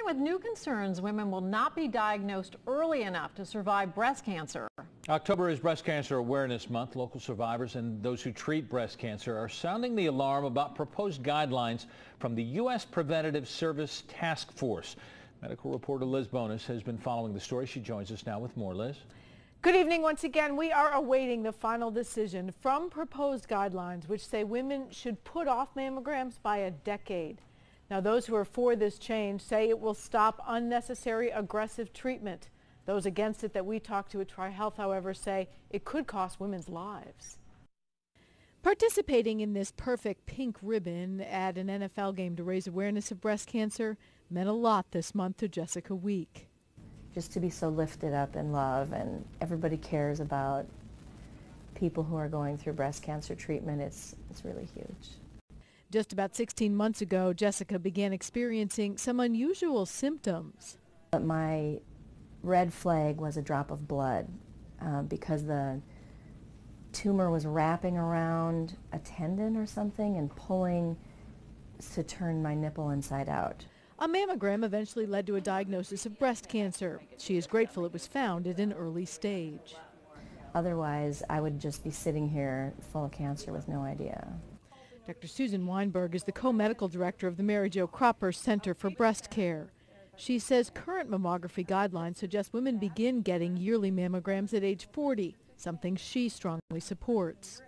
With new concerns, women will not be diagnosed early enough to survive breast cancer. October is Breast Cancer Awareness Month. Local survivors and those who treat breast cancer are sounding the alarm about proposed guidelines from the U.S. Preventative Service Task Force. Medical reporter Liz Bonus has been following the story. She joins us now with more. Liz. Good evening once again. We are awaiting the final decision from proposed guidelines which say women should put off mammograms by a decade. Now, those who are for this change say it will stop unnecessary aggressive treatment. Those against it that we talked to at TriHealth, however, say it could cost women's lives. Participating in this perfect pink ribbon at an NFL game to raise awareness of breast cancer meant a lot this month to Jessica Week. Just to be so lifted up in love, and everybody cares about people who are going through breast cancer treatment, it's really huge. Just about 16 months ago, Jessica began experiencing some unusual symptoms. My red flag was a drop of blood because the tumor was wrapping around a tendon or something and pulling to turn my nipple inside out. A mammogram eventually led to a diagnosis of breast cancer. She is grateful it was found at an early stage. Otherwise, I would just be sitting here full of cancer with no idea. Dr. Susan Weinberg is the co-medical director of the Mary Jo Cropper Center for Breast Care. She says current mammography guidelines suggest women begin getting yearly mammograms at age 40, something she strongly supports.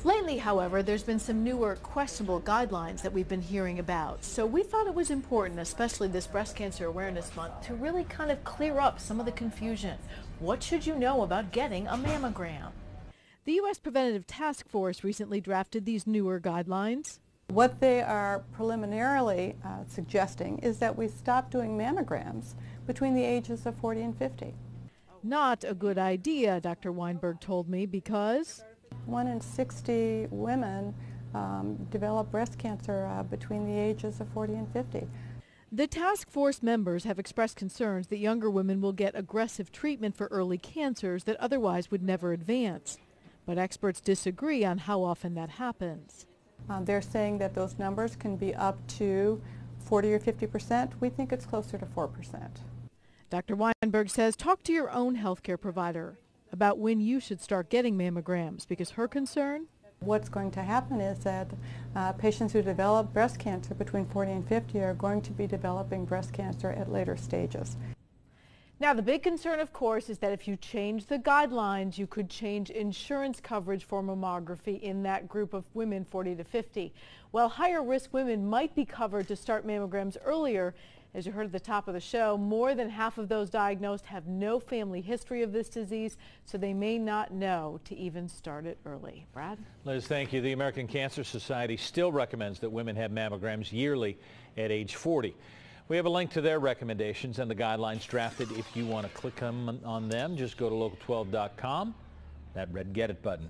Lately, however, there's been some newer questionable guidelines that we've been hearing about. So we thought it was important, especially this Breast Cancer Awareness Month, to really kind of clear up some of the confusion. What should you know about getting a mammogram? The U.S. Preventative Task Force recently drafted these newer guidelines. What they are preliminarily suggesting is that we stop doing mammograms between the ages of 40 and 50. Not a good idea, Dr. Weinberg told me, because 1 in 60 women develop breast cancer between the ages of 40 and 50. The task force members have expressed concerns that younger women will get aggressive treatment for early cancers that otherwise would never advance. But experts disagree on how often that happens. They're saying that those numbers can be up to 40 or 50%. We think it's closer to 4%. Dr. Weinberg says talk to your own healthcare provider about when you should start getting mammograms, because her concern? What's going to happen is that patients who develop breast cancer between 40 and 50 are going to be developing breast cancer at later stages. Now, the big concern, of course, is that if you change the guidelines, you could change insurance coverage for mammography in that group of women 40 to 50. Well, higher risk women might be covered to start mammograms earlier. As you heard at the top of the show, more than half of those diagnosed have no family history of this disease, so they may not know to even start it early. Brad? Liz, thank you. The American Cancer Society still recommends that women have mammograms yearly at age 40. We have a link to their recommendations and the guidelines drafted. If you want to click on them, just go to local12.com, that red Get It button.